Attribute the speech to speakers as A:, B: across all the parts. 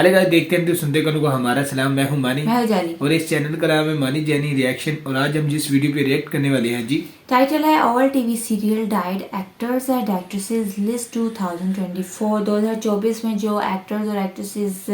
A: हाले गाइस, देखते हैं तो सुनते कल को हमारा सलाम। मैं हूं मानी
B: जानी
A: और इस चैनल का नाम है मानी जानी रिएक्शन। और आज हम जिस वीडियो पे रिएक्ट करने वाले हैं जी,
B: टाइटल है all TV serial died actors and actresses list 2024। 2024 में जो एक्टर्स और एक्ट्रेसेस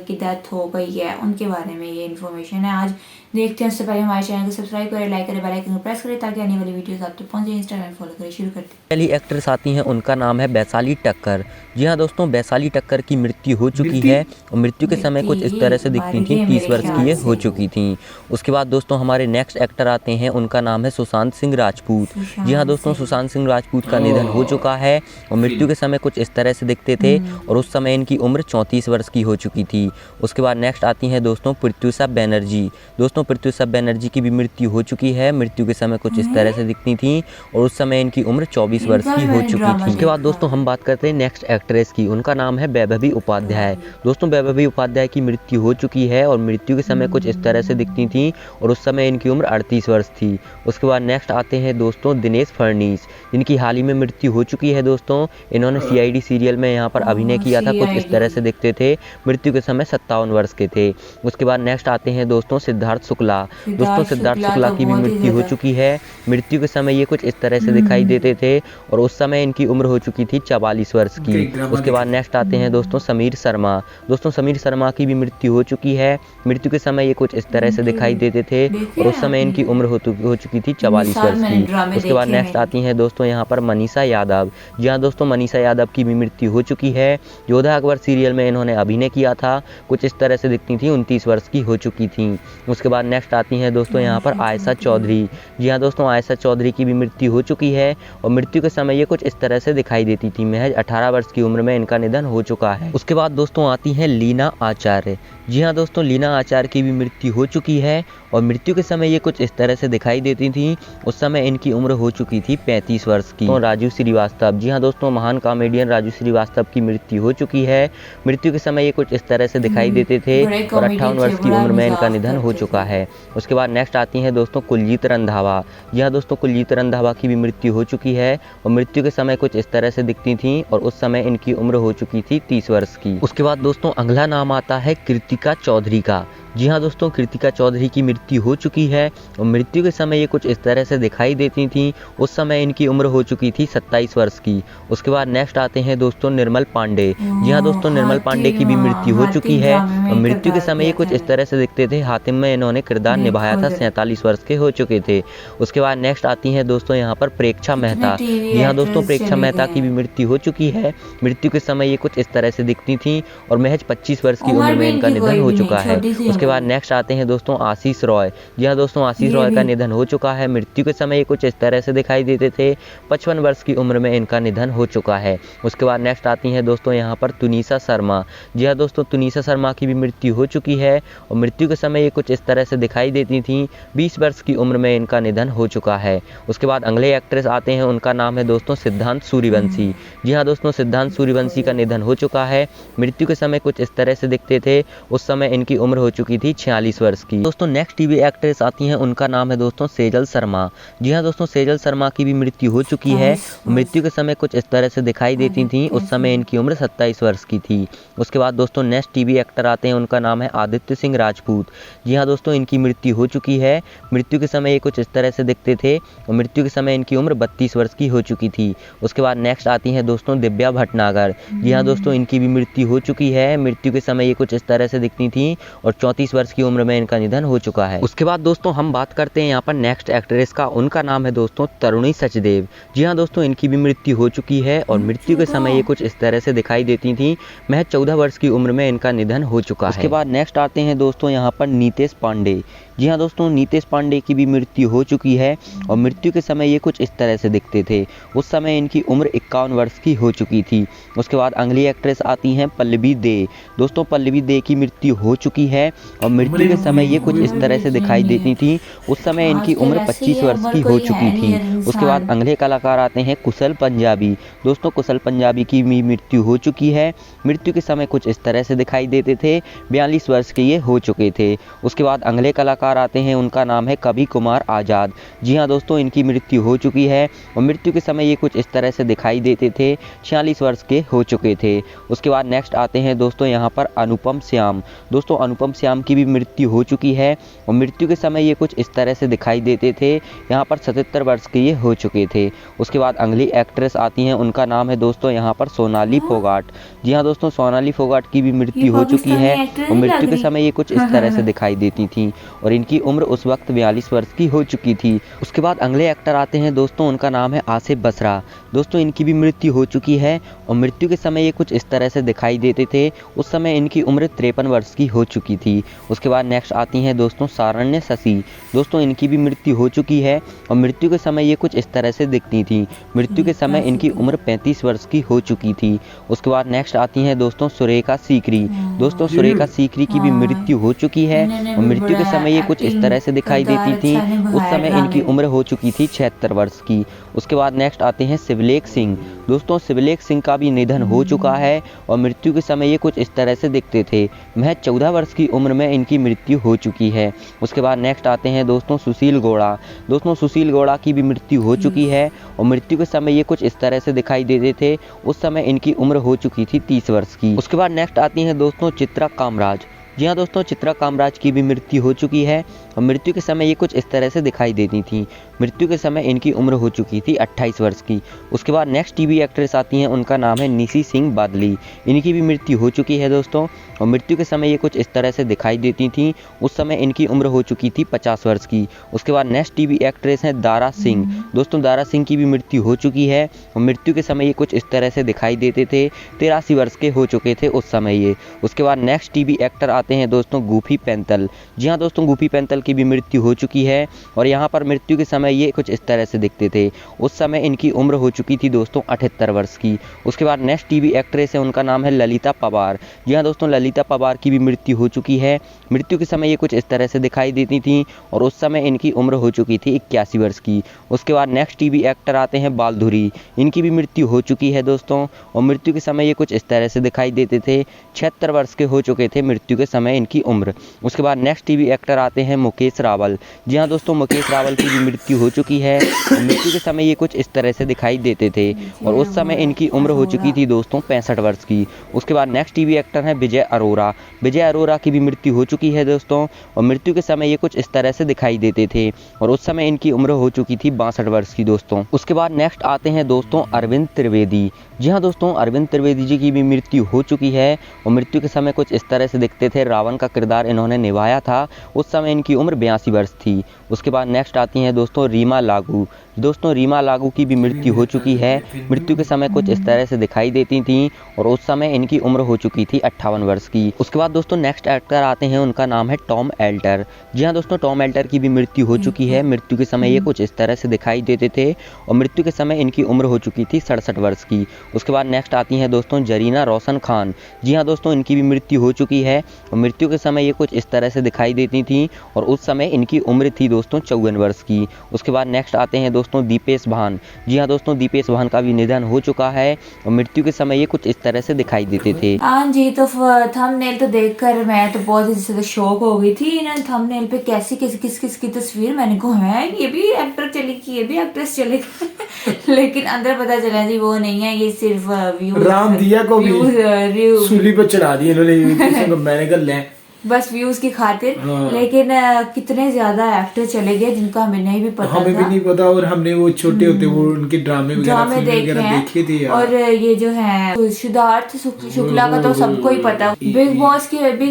B: की डेथ हो गई है उनके बारे में ये इन्फॉर्मेशन है। आज देखते हैं। उससे पहले हमारे चैनल को सब्सक्राइब करें, लाइक करें, बेल आइकन को प्रेस करें ताकि आने वाली वीडियोस आप तक पहुंचे। इंस्टाग्राम फॉलो करें। शुरू करते हैं।
C: पहली एक्ट्रेस आती हैं, उनका नाम है वैशाली ठक्कर। जी हाँ दोस्तों, वैशाली ठक्कर की मृत्यु हो चुकी है और मृत्यु के समय कुछ इस तरह से दिखती थी। 30 वर्ष की ये हो चुकी थी। उसके बाद दोस्तों हमारे नेक्स्ट एक्टर आते हैं, उनका नाम है सुशांत सिंह राजपूत। जी हाँ दोस्तों, सुशांत सिंह राजपूत का निधन हो चुका है और मृत्यु के समय कुछ इस तरह से दिखते थे और उस समय इनकी उम्र 34 वर्ष की हो चुकी थी। उसके बाद नेक्स्ट आती हैं दोस्तों प्रत्यूषा बनर्जी। दोस्तों प्रत्यूषा बनर्जी की भी मृत्यु हो चुकी है। मृत्यु के समय कुछ इस तरह से दिखती थी और उस समय इनकी उम्र 24 वर्ष की हो चुकी थी। उसके बाद दोस्तों हम बात करते हैं नेक्स्ट एक्ट्रेस की, उनका नाम है वैभवी उपाध्याय। दोस्तों वैभवी उपाध्याय की मृत्यु हो चुकी है और मृत्यु के समय कुछ इस तरह से दिखती थी और उस समय इनकी उम्र 38 वर्ष थी। उसके बाद नेक्स्ट आते हैं दोस्तों दिनेश फडणीस, जिनकी हाल ही में मृत्यु हो चुकी है। दोस्तों इन्होंने CID सीरियल में यहाँ पर अभिनय किया था। कुछ इस तरह से दिखते थे। मृत्यु के समय 57 वर्ष के थे। उसके बाद नेक्स्ट आते हैं दोस्तों सिद्धार्थ शुक्ला। दोस्तों सिद्धार्थ शुक्ला की भी मृत्यु हो चुकी है। मृत्यु के समय ये कुछ इस तरह से दिखाई देते थे और उस समय इनकी उम्र हो चुकी थी 44 वर्ष की। उसके बाद नेक्स्ट आते हैं दोस्तों समीर शर्मा। दोस्तों समीर शर्मा की भी मृत्यु हो चुकी है। मृत्यु के समय ये कुछ इस तरह से दिखाई देते थे और उस समय इनकी उम्र हो चुकी थी 44 वर्ष की। उसके बाद नेक्स्ट आती हैं दोस्तों यहाँ पर मनीषा यादव। जी हाँ दोस्तों, मनीषा यादव की भी मृत्यु हो चुकी है। योद्धा अकबर सीरियल में इन्होंने अभिनय किया था। कुछ इस तरह से दिखती थी। 29 वर्ष की हो चुकी थी। उसके बाद नेक्स्ट आती हैं दोस्तों यहाँ पर आयशा चौधरी। जी हाँ दोस्तों, आयशा चौधरी की भी मृत्यु हो चुकी है और मृत्यु के समय ये कुछ इस तरह से दिखाई देती थी। महज 18 वर्ष की उम्र में इनका निधन हो चुका है। उसके बाद दोस्तों आती हैं लीना आचार्य। जी हाँ दोस्तों, लीना आचार्य की भी मृत्यु हो चुकी है और मृत्यु के समय ये कुछ इस तरह से दिखाई देती थी। उस समय इनकी उम्र हो चुकी थी 35 वर्ष की। तो राजू श्रीवास्तव। जी हाँ दोस्तों, महान कॉमेडियन राजू श्रीवास्तव की मृत्यु हो चुकी है। मृत्यु के समय ये कुछ इस तरह से दिखाई देते थे और 58 वर्ष की उम्र में इनका निधन हो चुका है। उसके बाद नेक्स्ट आती हैं दोस्तों कुलजीत रंधावा। जी हाँ दोस्तों, कुलजीत रंधावा की भी मृत्यु हो चुकी है और मृत्यु के समय कुछ इस तरह से दिखती थी और उस समय इनकी उम्र हो चुकी थी 30 वर्ष की। उसके बाद दोस्तों अगला नाम आता है कृतिका चौधरी का। जी हाँ दोस्तों, कृतिका चौधरी की मृत्यु हो चुकी है और मृत्यु के समय ये कुछ इस तरह से दिखाई देती थी। उस समय इनकी उम्र हो चुकी थी 27 वर्ष की। उसके बाद नेक्स्ट आते हैं दोस्तों निर्मल पांडे। जी हाँ दोस्तों, निर्मल पांडे की भी मृत्यु हो चुकी है और मृत्यु के समय ये कुछ इस तरह से दिखते थे। हातिम में इन्होंने किरदार निभाया था। 47 वर्ष के हो चुके थे। उसके बाद नेक्स्ट आती हैं दोस्तों यहाँ पर प्रेक्षा मेहता। जी हाँ दोस्तों, प्रेक्षा मेहता की भी मृत्यु हो चुकी है। मृत्यु के समय ये कुछ इस तरह से दिखती थी और महज 25 वर्ष की उम्र में इनका निधन हो चुका है। उसके बाद नेक्स्ट आते हैं दोस्तों आशीष रॉय। जी हाँ दोस्तों, आशीष रॉय का निधन हो चुका है। मृत्यु के समय ये कुछ इस तरह से दिखाई देते थे। 55 वर्ष की उम्र में इनका निधन हो चुका है। उसके बाद नेक्स्ट आती हैं दोस्तों यहाँ पर तुनिशा शर्मा। जी हाँ दोस्तों, तुनिशा शर्मा की भी मृत्यु हो चुकी है और मृत्यु के समय ये कुछ इस तरह से दिखाई देती थी। 20 वर्ष की उम्र में इनका निधन हो चुका है। उसके बाद अगले एक्ट्रेस आते हैं, उनका नाम है दोस्तों सिद्धांत सूर्यवंशी। जी हाँ दोस्तों, सिद्धांत सूर्यवंशी का निधन हो चुका है। मृत्यु के समय कुछ इस तरह से दिखते थे। उस समय इनकी उम्र हो चुकी थी 46 वर्ष की। दोस्तों नेक्स्ट टीवी एक्ट्रेस आती हैं, उनका नाम है दोस्तों सेजल शर्मा। जी हाँ दोस्तों, सेजल शर्मा की भी मृत्यु हो चुकी है। मृत्यु के समय कुछ इस तरह से दिखाई देती थी। उस समय इनकी उम्र 27 वर्ष की थी। उसके बाद दोस्तों नेक्स्ट टीवी एक्टर आते हैं, उनका नाम है आदित्य सिंह राजपूत। जी हाँ दोस्तों, इनकी मृत्यु हो चुकी है। मृत्यु के समय ये कुछ इस तरह से दिखते थे और मृत्यु के समय इनकी उम्र 32 वर्ष की हो चुकी थी। उसके बाद नेक्स्ट आती हैं दोस्तों दिव्या भटनागर। जी हाँ दोस्तों, इनकी भी मृत्यु हो चुकी है। मृत्यु के समय ये कुछ इस तरह से दिखती थी और 34 वर्ष की उम्र में इनका निधन हो चुका है। उसके बाद दोस्तों हम बात करते हैं यहाँ पर नेक्स्ट एक्ट्रेस का, उनका नाम है दोस्तों तरुणी सचदेव। जी हाँ दोस्तों, इनकी भी मृत्यु हो चुकी है और मृत्यु के समय ये कुछ इस तरह से दिखाई देती थी। महज 14 वर्ष की उम्र में इनका निधन हो चुका है। उसके बाद नेक्स्ट आते हैं दोस्तों यहाँ पर नीतेश पांडे। जी हाँ दोस्तों, नीतेश पांडे की भी मृत्यु हो चुकी है और मृत्यु के समय ये कुछ इस तरह से दिखते थे। उस समय इनकी उम्र 51 वर्ष की हो चुकी थी। उसके बाद अगली एक्ट्रेस आती हैं पल्लवी दे। दोस्तों पल्लवी दे की मृत्यु हो चुकी है और मृत्यु के समय ये कुछ इस तरह से दिखाई देती थी। उस समय इनकी उम्र 25 वर्ष की हो चुकी थी। उसके बाद अगले कलाकार आते हैं कुशल पंजाबी। दोस्तों कुशल पंजाबी की भी मृत्यु हो चुकी है। मृत्यु के समय कुछ इस तरह से दिखाई देते थे। 42 वर्ष के ये हो चुके थे। उसके बाद अगले कलाकार कलाकार आते हैं उनका नाम है कवि कुमार आज़ाद। जी हाँ दोस्तों, इनकी मृत्यु हो चुकी है और मृत्यु के समय ये कुछ इस तरह से दिखाई देते थे। 46 वर्ष के हो चुके थे। उसके बाद नेक्स्ट आते हैं दोस्तों यहाँ पर अनुपम श्याम। दोस्तों अनुपम श्याम की भी मृत्यु हो चुकी है और मृत्यु के समय ये कुछ इस तरह से दिखाई देते थे। यहाँ पर 77 वर्ष के ये हो चुके थे। उसके बाद अगली एक्ट्रेस आती हैं, उनका नाम है दोस्तों यहाँ पर सोनाली फोगाट। जी हाँ दोस्तों, सोनाली फोगाट की भी मृत्यु हो चुकी है और मृत्यु के समय ये कुछ इस तरह से दिखाई देती थी और इनकी उम्र उस वक्त 42 वर्ष की हो चुकी थी। उसके बाद अगले एक्टर आते हैं दोस्तों, उनका नाम है आसिफ बसरा। दोस्तों इनकी भी मृत्यु हो चुकी है और मृत्यु के समय ये कुछ इस तरह से दिखाई देते थे। उस समय इनकी उम्र 53 वर्ष की हो चुकी थी। उसके बाद नेक्स्ट आती हैं दोस्तों सारण्य शशि। दोस्तों इनकी भी मृत्यु हो चुकी है और मृत्यु के समय ये कुछ इस तरह से दिखती थी। मृत्यु के समय इनकी उम्र 35 वर्ष की हो चुकी थी। उसके बाद नेक्स्ट आती हैं दोस्तों सुरेखा सीकरी। दोस्तों सुरेखा सीकरी की भी मृत्यु हो चुकी है और मृत्यु के समय ये कुछ इस तरह से दिखाई देती थी। उस समय इनकी उम्र हो चुकी थी 76 वर्ष की। उसके बाद नेक्स्ट आते हैं शिवलेख सिंह। दोस्तों शिवलेख सिंह का भी निधन हो चुका है और मृत्यु के समय ये कुछ इस तरह से दिखते थे। महज 14 वर्ष की उम्र में इनकी मृत्यु हो चुकी है। उसके बाद नेक्स्ट आते हैं दोस्तों सुशील गौड़ा। दोस्तों सुशील गौड़ा की भी मृत्यु हो चुकी है और मृत्यु के समय ये कुछ इस तरह से दिखाई देते थे। उस समय इनकी उम्र हो चुकी थी 30 वर्ष की। उसके बाद नेक्स्ट आती हैं दोस्तों चित्रा कामराज। जी हाँ दोस्तों, चित्रा कामराज की भी मृत्यु हो चुकी है और मृत्यु के समय ये कुछ इस तरह से दिखाई देती थी। मृत्यु के समय इनकी उम्र हो चुकी थी 28 वर्ष की। उसके बाद नेक्स्ट टीवी एक्ट्रेस आती हैं, उनका नाम है निशी सिंह बादली। इनकी भी मृत्यु हो चुकी है दोस्तों और मृत्यु के समय ये कुछ इस तरह से दिखाई देती थी। उस समय इनकी उम्र हो चुकी थी 50 वर्ष की। उसके बाद नेक्स्ट टीवी एक्ट्रेस हैं दारा सिंह। दोस्तों दारा सिंह की भी मृत्यु हो चुकी है और मृत्यु के समय ये कुछ इस तरह से दिखाई देते थे। 83 वर्ष के हो चुके थे उस समय ये। उसके बाद नेक्स्ट टीवी एक्टर आते हैं दोस्तों गुफी पेंतल। जी हाँ दोस्तों, गुफी पेंतल की भी मृत्यु हो चुकी है और यहाँ पर मृत्यु के समय ये कुछ इस तरह से दिखते थे। उस समय इनकी उम्र हो चुकी थी दोस्तों 78 वर्ष की। उसके बाद नेक्स्ट टीवी एक्ट्रेस है, उनका नाम है ललिता पवार। जी हाँ दोस्तों, ललिता पवार की भी मृत्यु हो चुकी है। मृत्यु के समय ये कुछ इस तरह से दिखाई देती थी और उस समय इनकी उम्र हो चुकी थी 81 वर्ष की। उसके बाद नेक्स्ट टीवी एक्टर आते हैं बालधुरी। इनकी भी मृत्यु हो चुकी है दोस्तों और मृत्यु के समय ये कुछ इस तरह से दिखाई देते थे। 76 वर्ष के हो चुके थे मृत्यु के समय इनकी उम्र। उसके बाद नेक्स्ट टीवी एक्टर आते हैं मुकेश रावल। जी हाँ दोस्तों, मुकेश रावल की भी मृत्यु हो चुकी है और मृत्यु के समय ये कुछ इस तरह से दिखाई देते थे और उस समय इनकी उम्र हो चुकी थी दोस्तों 65 वर्ष की। उसके बाद नेक्स्ट टीवी एक्टर हैं विजय अरोरा। विजय अरोरा की भी मृत्यु हो चुकी है दोस्तों और मृत्यु के समय ये कुछ इस तरह से दिखाई देते थे और उस समय इनकी उम्र हो चुकी थी 62 वर्ष की दोस्तों। उसके बाद नेक्स्ट आते हैं दोस्तों अरविंद त्रिवेदी। जी हाँ दोस्तों, अरविंद त्रिवेदी जी की भी मृत्यु हो चुकी है और मृत्यु के समय कुछ इस तरह से दिखते थे। रावण का किरदार इन्होंने निभाया था। उस समय इनकी उम्र 82 वर्ष थी। उसके बाद नेक्स्ट आती हैं दोस्तों रीमा लागू। दोस्तों रीमा लागू की भी मृत्यु हो चुकी है। मृत्यु के समय कुछ इस तरह से दिखाई देती थी और उस समय इनकी उम्र हो चुकी थी 58 वर्ष की। उसके बाद दोस्तों नेक्स्ट एक्टर आते हैं, उनका नाम है टॉम एल्टर। जी हाँ दोस्तों, टॉम एल्टर की भी मृत्यु हो चुकी है। मृत्यु के समय ये कुछ इस तरह से दिखाई देते थे और मृत्यु के समय इनकी उम्र हो चुकी थी 67 वर्ष की। उसके बाद नेक्स्ट आती हैं दोस्तों जरीना रोशन खान। जी हाँ दोस्तों, इनकी भी मृत्यु हो चुकी है और मृत्यु के समय ये कुछ इस तरह से दिखाई देती थी और उस समय इनकी उम्र थी दोस्तों 54 वर्ष की। उसके बाद नेक्स्ट आते हैं दोस्तों दीपेश भान। जी हाँ दोस्तों, दीपेश भान का भी निधन हो चुका है और मृत्यु के समय ये कुछ इस तरह से दिखाई देते थे।
B: हाँ जी, तो थंबनेल तो देखकर मैं तो बहुत ज्यादा शॉक हो गई थी। इन्होंने थंबनेल पे कैसी किस की तस्वीर, मैंने कहा है ये भी एक्टर चलेगी, ये भी एक्ट्रेस चलेगी लेकिन अंदर पता चला जी वो नहीं है, ये सिर्फ व्यूज।
A: राम दिया को भी सूली पर चढ़ा दिए इन्होंने। मैंने कहा ले
B: बस व्यूज की खातिर। लेकिन कितने ज्यादा एक्टर चले गए जिनका हमें नहीं भी पता
A: हमें भी नहीं पता और हमने वो छोटे होते वो उनके ड्रामे देखे थे यार।
B: और ये जो है सिद्धार्थ शुक्ला का तो सबको ही पता। बिग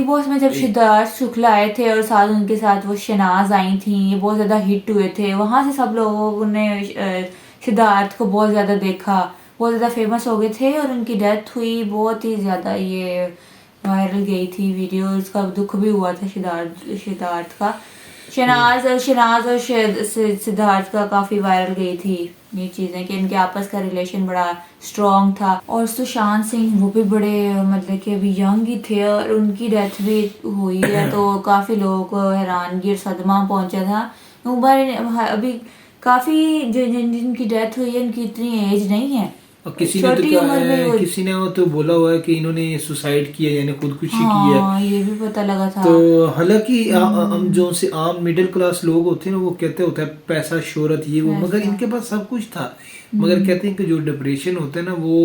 B: बॉस में जब सिद्धार्थ शुक्ला आए थे और साथ उनके साथ वो शनाज आई थी, ये बहुत ज्यादा हिट हुए थे। वहां से सब लोगों ने सिद्धार्थ को बहुत ज्यादा देखा, बहुत ज्यादा फेमस हो गए थे और उनकी डेथ हुई। बहुत ही ज्यादा ये वायरल गई थी वीडियो, इसका दुख भी हुआ था सिद्धार्थ का। शनाज और सिद्धार्थ का काफी वायरल गई थी ये चीजें कि इनके आपस का रिलेशन बड़ा स्ट्रॉन्ग था। और सुशांत सिंह वो भी बड़े मतलब कि अभी यंग ही थे और उनकी डेथ भी हुई है, तो काफी लोगों को हैरानगी और सदमा पहुंचा था। उम्र अभी काफी जिनकी डेथ हुई है उनकी इतनी एज नहीं है,
A: और किसी ने
B: छोटी उम्र में
A: तो
B: वो-
A: किसी ने वो तो बोला हुआ है कि इन्होंने सुसाइड किया यानी खुदकुशी की है।
B: हाँ ये भी पता लगा था।
A: तो हालांकि हम जो से आम मिडिल क्लास लोग होते हैं ना वो कहते होता है पैसा शोहरत ये वो, मगर इनके पास सब कुछ था, मगर कहते हैं कि जो डिप्रेशन होता है ना वो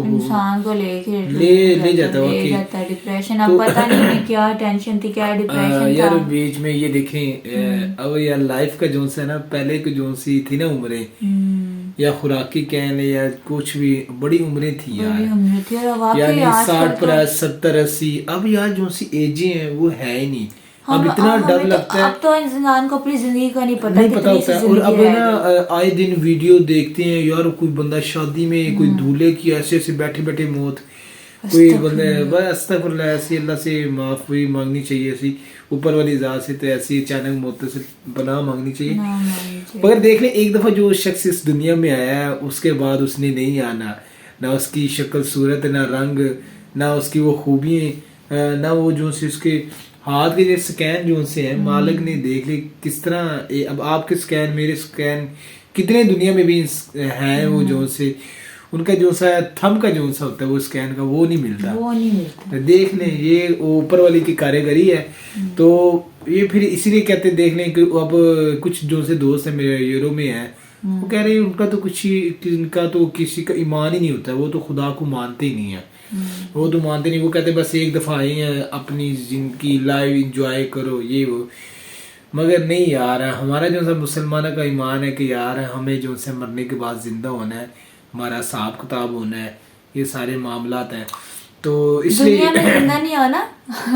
B: इंसान को लेके
A: ले जाता है
B: ले
A: वाकई।
B: जाता है डिप्रेशन। अब पता नहीं है क्या टेंशन थी, क्या डिप्रेशन
A: यार
B: था।
A: बीच में ये देखें अब यार लाइफ का जो है ना पहले की जो सी थी ना उम्रें या खुराकी कह लें या कुछ भी बड़ी उम्रें थी
B: बड़ी
A: यार,
B: उम्र थी और वाकई
A: यानी
B: आजकल
A: 60 70 80। अब यार जो सी एजें हैं वो है ही नहीं। अब इतना
B: हमें
A: डर
B: तो-
A: लगता है,
B: अब तो इंसान को अपनी जिंदगी का नहीं पता
A: नहीं पता
B: कितनी
A: होता
B: सी
A: है। और अब
B: जिंदगी
A: ना
B: रह गई।
A: आए दिन वीडियो देखते हैं यार, कोई बंदा शादी में कोई दूल्हे की ऐसे ऐसे बैठे बैठे मौत, कोई बंदे बस अस्तगफुरुल्लाह, ऐसी अल्लाह से माफी मांगनी चाहिए, ऐसी ऊपर वाली ज़ात से तो ऐसी अचानक मौत से पनाह मांगनी चाहिए।
B: ना माननी चाहिए।
A: मगर देख ले एक दफा जो शख्स इस दुनिया में आया है उसके बाद उसने नहीं आना, ना उसकी शक्ल सूरत, ना रंग, ना उसकी वो खूबियाँ, ना वो जो से उसके हाथ के जो स्कैन जो से हैं मालिक ने देख ली किस तरह अब आपके स्कैन मेरे स्कैन कितने दुनिया में भी हैं वो जो से उनका जो सा थंब का जो सा होता है वो स्कैन का वो नहीं मिलता।
B: वो नहीं मिलता।
A: देख लें ये ऊपर वाली की कारीगरी है। तो ये फिर इसीलिए कहते हैं देख लें कि अब कुछ जो से दोस्त है मेरे यूरो में है वो कह रहे हैं उनका तो कुछ ही इनका तो किसी का ईमान ही नहीं होता, वो तो खुदा को मानते ही नहीं है, वो तो मानते नहीं। वो कहते बस एक दफा आए हैं अपनी जिंदगी लाइव इंजॉय करो ये वो, मगर नहीं यार हमारा जो सा मुसलमानों का ईमान है कि यार हमें जो से मरने के बाद जिंदा होना है, हमारा हिसाब किताब होना है, ये सारे मामलात हैं। तो इसलिए
B: दुनिया में जिंदा नहीं होना,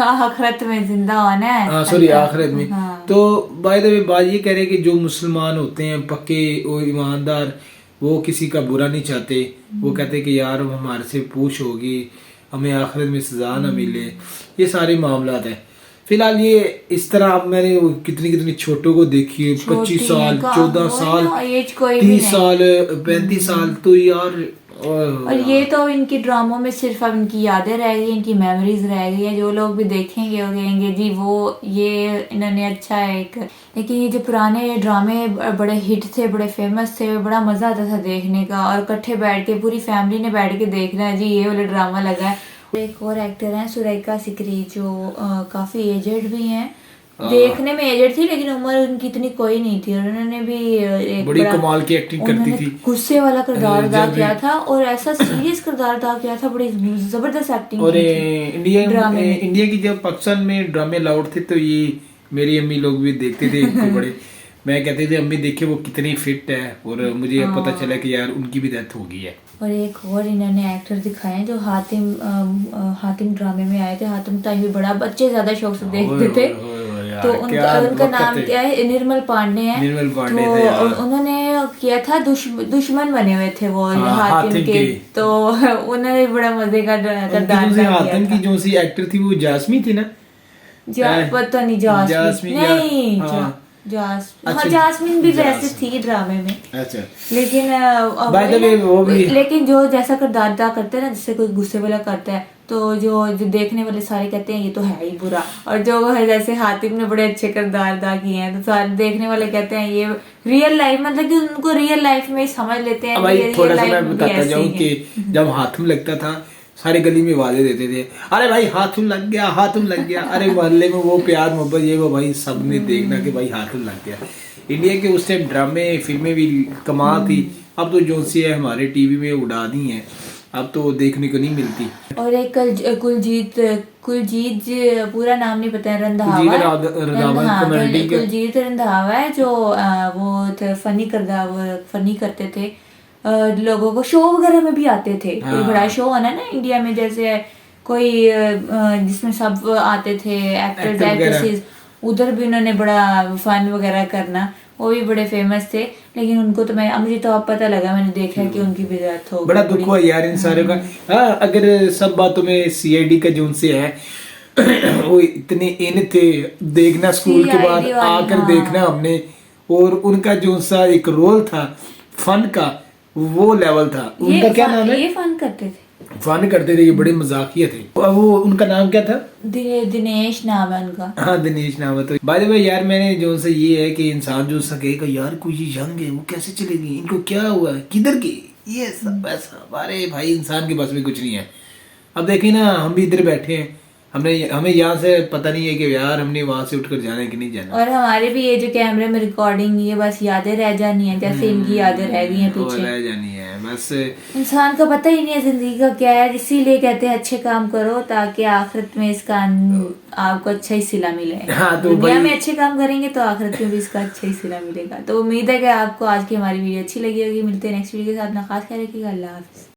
B: आखिरत में जिंदा होना है।
A: सॉरी आखिरत में।
B: हाँ।
A: तो बाय द वे बात ये कह रहे हैं कि जो मुसलमान होते हैं पक्के और ईमानदार वो किसी का बुरा नहीं चाहते, वो कहते हैं कि यार हमारे से पूछ होगी, हमें आखिरत में सजा ना मिले, ये सारे मामलात हैं। फिलहाल ये इस तरह अब मैंने कितनी कितनी छोटों को देखी है, 25 साल 14 साल 30 साल 35 साल, तो यार
B: और ये तो इनकी ड्रामों में सिर्फ अब इनकी यादें रह गई, इनकी मेमोरीज रह गई है। जो लोग भी देखेंगे वो कहेंगे जी वो ये इन्होंने अच्छा है एक। लेकिन ये जो पुराने ड्रामे बड़े हिट थे, बड़े फेमस थे, बड़ा मजा आता था देखने का, और इकट्ठे बैठ के पूरी फैमिली ने बैठ के देखना है जी ये वाला ड्रामा लगा है। एक और एक्टर हैं सुरेखा सिकरी जो काफी एजेड भी हैं, देखने में एजेड थी लेकिन उम्र उनकी इतनी कोई नहीं थी, और उन्होंने भी एक
A: बड़ी कमाल की एक्टिंग करती थी,
B: गुस्से वाला किरदार अदा किया था और ऐसा सीरियस किरदार अदा किया था, बड़ी जबरदस्त एक्टिंग
A: और
B: की थी।
A: इंडिया की जब पाकिस्तान में ड्रामे अलाउड थे तो ये मेरी अम्मी लोग भी देखते थे इनको बड़े, मैं कहते थे अम्मी देखिए वो कितनी फिट है, और मुझे अब पता चला कि यार उनकी भी डेथ हो गई है।
B: और एक और इन्होंने एक्टर दिखाए हैं जो हातिम ड्रामे में आए थे। हातिम ताई भी बड़ा बच्चे ज्यादा शौक से देखते थे, तो उनका नाम क्या है, निर्मल पांडे हैं।
A: निर्मल पांडे
B: तो
A: थे यार।
B: उन्होंने किया था दुश्मन बने हुए थे वो हातिम के, तो उन्होंने बड़ा मजे का किरदार किया
A: हातिम की जो सी एक्टर थी वो जासमी थी ना,
B: पता नहीं जासमीन नहीं जासमीन भी वैसे थी ड्रामे में,
A: अच्छा।
B: लेकिन
A: By the way, वो भी
B: लेकिन जो जैसा किरदार अदा करते हैं ना, जिससे कोई गुस्से वाला करता है तो जो देखने वाले सारे कहते हैं ये तो है ही बुरा, और जो है जैसे हातिम ने बड़े अच्छे किरदार अदा किए हैं तो सारे देखने वाले कहते हैं ये रियल लाइफ, मतलब कि उनको रियल लाइफ में समझ लेते हैं।
A: भाई थोड़ा सा मैं बताता जाऊँ कि जब हातिम लगता था सारे गली में वादे देते थे, अरे भाई हाथुम लग गया, हाथुम लग गया, अरे मोहल्ले में वो प्यार मोहब्बत ये वो भाई सब ने देखना कि भाई हाथुम लग गया। इंडिया के उस टाइम ड्रामे फिल्में भी कमाल थी, अब तो जो सी है हमारे टीवी में उड़ा दी हैं, अब तो देखने को नहीं मिलती।
B: और एक कुलजीत पूरा नाम नहीं पता है, कुलजीत रंधावा है जो वो फनी करते थे, लोगों को शो वगैरह में भी आते थे। कोई बड़ा शो है ना इंडिया में, जैसे कोई जिसमें सब आते थे एक्टर्स एक्ट्रेसेस, उधर भी उन्होंने बड़ा फन वगैरह करना, वो भी बड़े फेमस थे। लेकिन उनको तो मुझे तो अब पता लगा, मैंने देखा कि उनकी भी डेथ हो गई।
A: बड़ा दुख हुआ यार इन सारे का। हाँ, अगर सब बातों में सीआईडी का जो उनसे है वो इतने इन थे, देखना स्कूल के बाद आकर देखना हमने, और उनका जो सा एक रोल था फन का वो लेवल था। उनका क्या नाम है,
B: ये फन करते थे,
A: फन करते थे, ये बड़े मजाकिया थे। वो उनका नाम क्या था,
B: दिनेश नाम है उनका। हाँ
A: दिनेश नाम है। तो बाय द वे यार मैंने जो सा ये है कि इंसान जो सा कहेगा यार कोई ये यंग है वो कैसे चलेगी, इनको क्या हुआ, किधर गए, ये सब बस हमारे भाई इंसान के बस में कुछ नहीं है। अब देखिए ना, हम भी इधर बैठे हैं, हमें यहाँ से पता नहीं है कि यार हमने वहां से उठकर जाना है कि नहीं जाना।
B: और हमारे भी ये जो कैमरे में रिकॉर्डिंग, ये बस यादें रह जानी है, जैसे इनकी यादें रह गई हैं
A: वो
B: पीछे।
A: रह जानी है बस।
B: इंसान का पता ही नहीं है जिंदगी का क्या है, इसीलिए कहते हैं अच्छे काम करो ताकि आखिरत में इसका आपको अच्छा ही सिला मिले।
A: हाँ, तो
B: दुनिया
A: भाई-
B: में अच्छे काम करेंगे तो आखिरत में भी इसका अच्छा ही सिला मिलेगा। तो उम्मीद है कि आपको आज की हमारी वीडियो अच्छी लगी होगी। मिलते हैं नेक्स्ट वीडियो के साथ। अपना खास ख्याल रखिएगा। अल्लाह हाफिज।